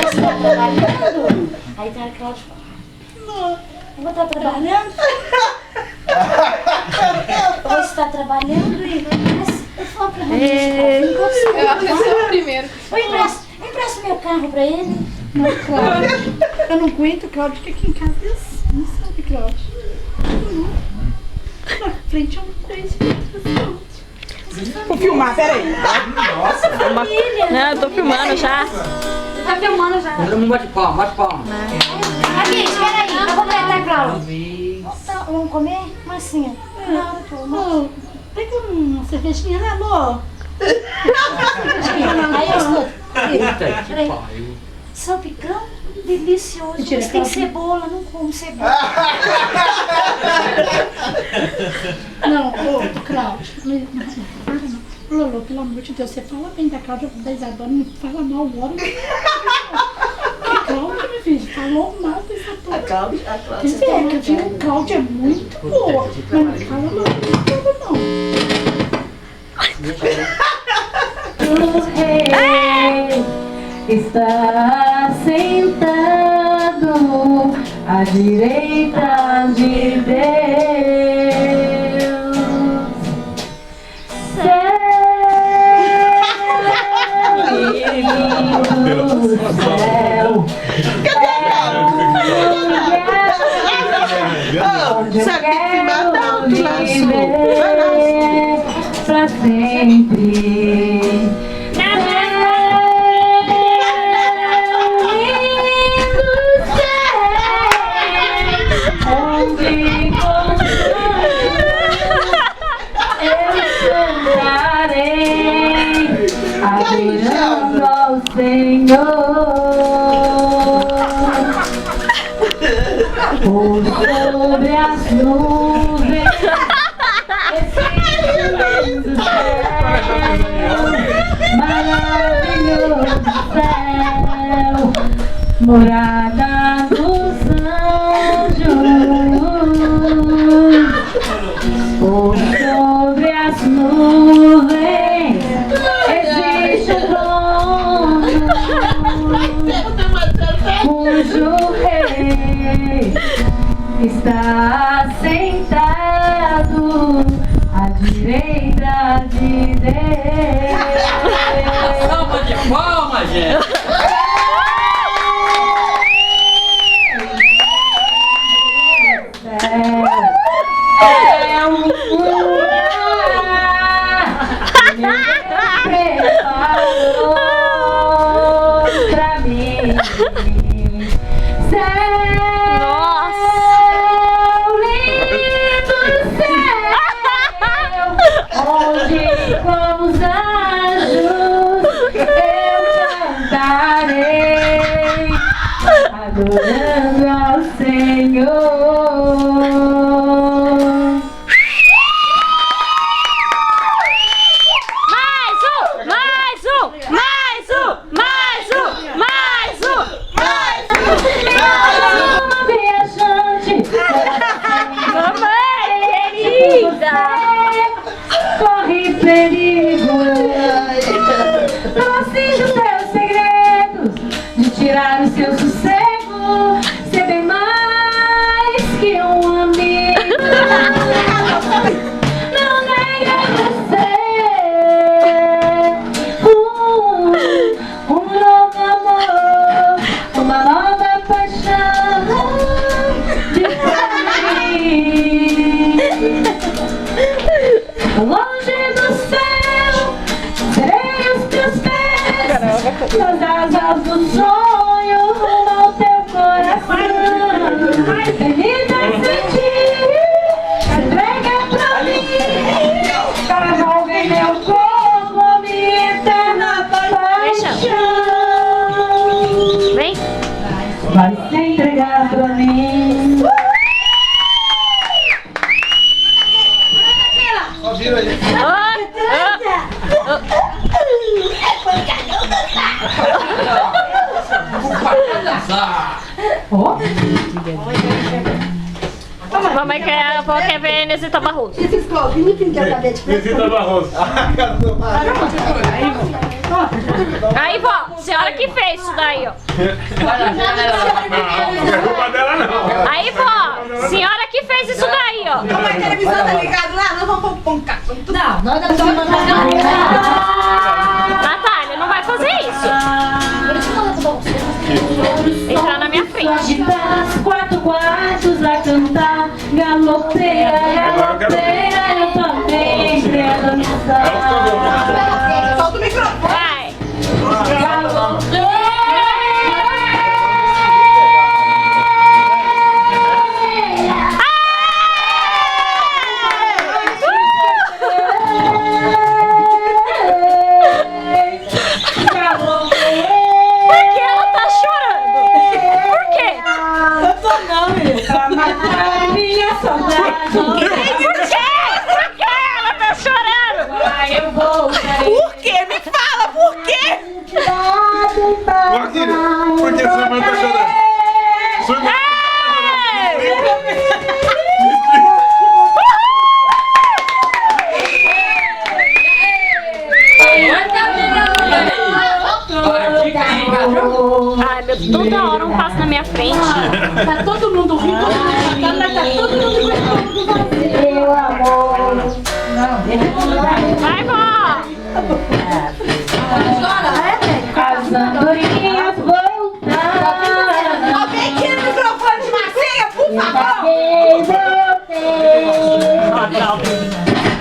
você tá trabalhando? Aí tá a Cláudia fala, não, vou estar trabalhando. Você tá trabalhando e eu falo pra ele, Eu acho que esse é o primeiro. eu empresto meu carro pra ele. Não, Cláudia, eu não aguento, Cláudia, que aqui em casa é assim, não sabe, Cláudia? Na frente é uma coisa, vou filmar, peraí. Não, eu tô filmando já. Tá filmando já. Todo mundo bate palma, bate palma. Aqui, espera aí, eu vou completar, Cláudia. Vamos comer? Massinha. Não, tô. Amor, pega uma cervejinha, né, amor? Aí eu escuto. Puta que Peraí. pariu. Salpicão delicioso. Mentira, Mas tem Cláudia. cebola, não como cebola. Não, ô, Cláudia, para não. Lolo, pelo amor de Deus, você fala bem da Cláudia da Isadora, não fala mal o homem. Que Cláudia, meu filho, falou mal da Isadora. A Cláudia, Quer dizer, que eu digo, Cláudia é muito boa, mas não fala mal da Isadora, não. O rei está sentado à direita de Deus. Céu lindo, céu. Sabe que se mata o Viver pra sempre. Adorando ao Senhor, por sobre as nuvens, esse lindo céu, maravilhoso céu, morada dos anjos, por sobre as nuvens. Existe um trono cujo rei está sentado à direita de Deus. Salva de palmas, gente. É um lugar que preparou pra mim. Céu lindo, céu, onde com os anjos eu cantarei, adorando ao Senhor. Uma viajante, Mamãe, querida! corre perigo. Trouxe os teus segredos, de tirar o seu sossego, ser bem mais que um amigo. Não nega você um novo amor, uma nova paixão de mim. Longe do céu, serei os teus pés, nas asas do sonho, rumo ao teu coração. Feliz a sentir, entrega pra mim, para envolver meu corpo, minha eterna paixão. Vem. Vai se entregar pra mim. Mamãe quer ver Inesita Barroso. Esses Claudinho que eu acabei de fazer. Visita Barroso. Aí, Aí, vó, senhora que fez isso daí, ó. Não é culpa dela, não. Aí, vó, senhora que fez isso daí, ó. Como a televisão tá ligada lá, nós vamos pôr um cartão. Não, nós não estamos mandando. Natália, não vai fazer isso. Entrar na minha frente. De paz, 4 quartos a cantar. Galopeia, galopeia, eu também quero dançar. Solta o microfone. Vai. Por que ela tá chorando? Por quê? Pra matar minha saudade. Por quê? Por que ela tá chorando? Ai, eu vou. Por quê? Me fala, por quê? Marquinhos, por que sua irmã tá chorando? Sua irmã Ai, meu Deus, toda hora um passo na minha frente. Tá todo mundo rindo, tá todo mundo gostando de você. Meu amor. Vai, vó. As andorinhas voltaram. Alguém tira o microfone de Marcinha, por favor.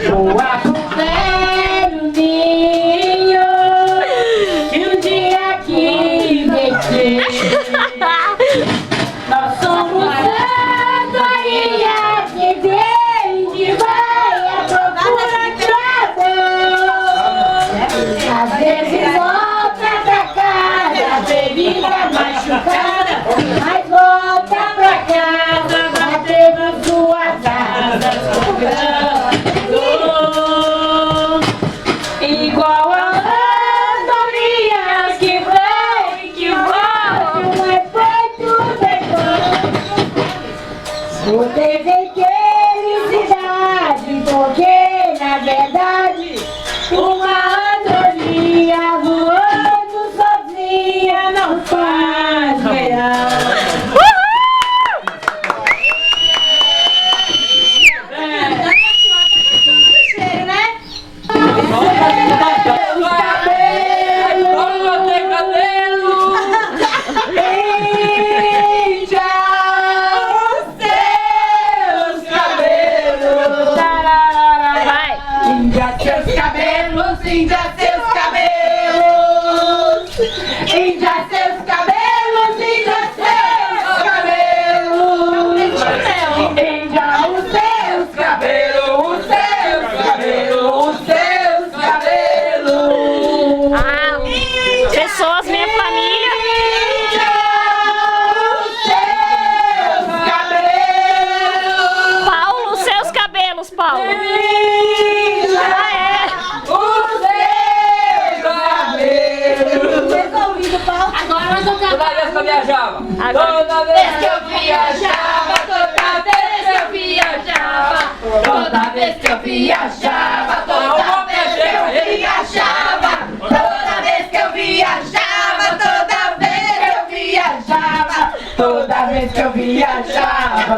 Voa pro velho ninho que um dia aqui deixei. Nós somos andorinhas que desde vai à procura de amor. Às vezes volta pra casa, ferida machucada, mas volta pra casa, batendo suas asas, igual a andorinhas que vem, que voam, um efeito depois. Não teve felicidade, porque na verdade uma andorinha voando sozinha não faz verão. Vai. Índia seus cabelos, Índia seus cabelos. Índia seus cabelos, Índia seus cabelos. Índia os seus cabelos, os seus cabelos, os seus cabelos. Ah, pessoas, minha família. Índia os seus cabelos. Paulo, seus cabelos, Paulo. Índia Ah, é. os seus cabelos. Agora nós vamos Toda vez que eu viajava. Agora. Toda vez que eu Viajava, toda vez que eu viajava, toda vez que eu viajava, toda vez que eu viajava, toda vez que eu viajava, toda vez que eu viajava, toda vez que eu viajava,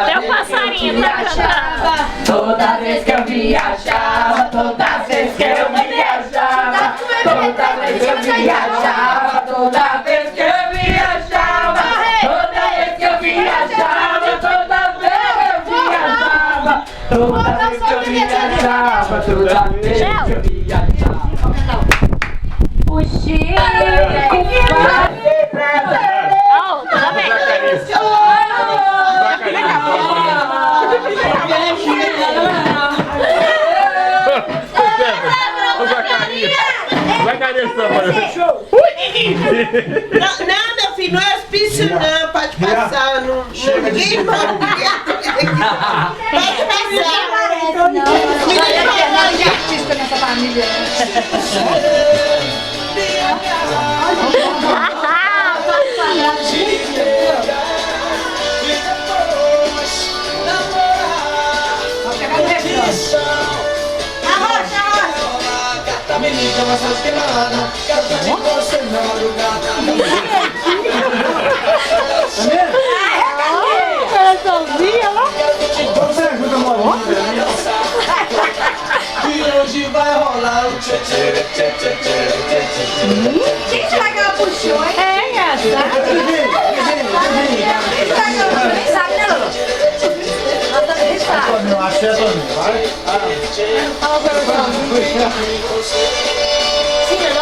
Até o passarinho tá cantando. toda vez que eu viajava, toda vez que eu viajava, toda vez que eu viajava, toda vez que eu viajava, toda vez que eu viajava, toda vez que eu viajava, toda vez que eu viajava, toda vez que eu viajava. O Chico Oh, tudo bem. Zacarias tá fazendo. Não, meu filho, não é hospício não, pode passar, não, ninguém pode passar. Não de artista nessa família. Arrocha, arrocha. amiga, mas sabe que nada. Quero estar com você na madrugada. Coraçãozinho, ó. Você ajuda, amor. E hoje vai rolar o tchê tchê tchê tchê tchê tchê. Gente, será que ela puxou, hein? É, engraçado. Nem sabe, né, Lulu? Ela tá bem sabe. Eu acho que é Toninho, vai. Sim, ó.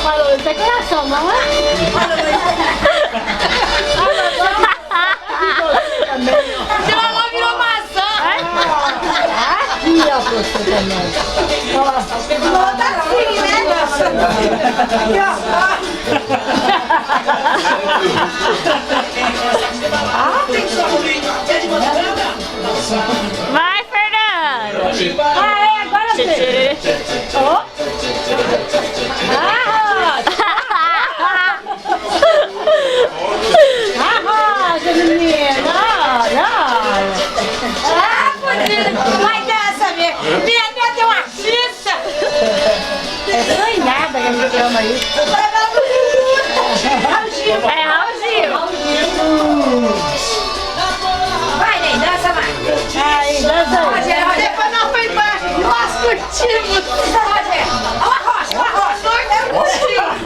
Falou, isso é coração, não é? Seu amor virou maçã. Aqui, ó, você também. Volta assim, né? Aqui, ó. Vai, Fernanda. Agora você. Arroja, menina. Vai dessa, minha neta é uma artista. É sonhada que a gente ama isso. É Raul Gil. Vai, Ney, dança mais. Aí, dança aí. Rogério, depois nós foi embaixo. Nós curtimos. Rogério, olha a rocha, olha a rocha. Nós curtimos.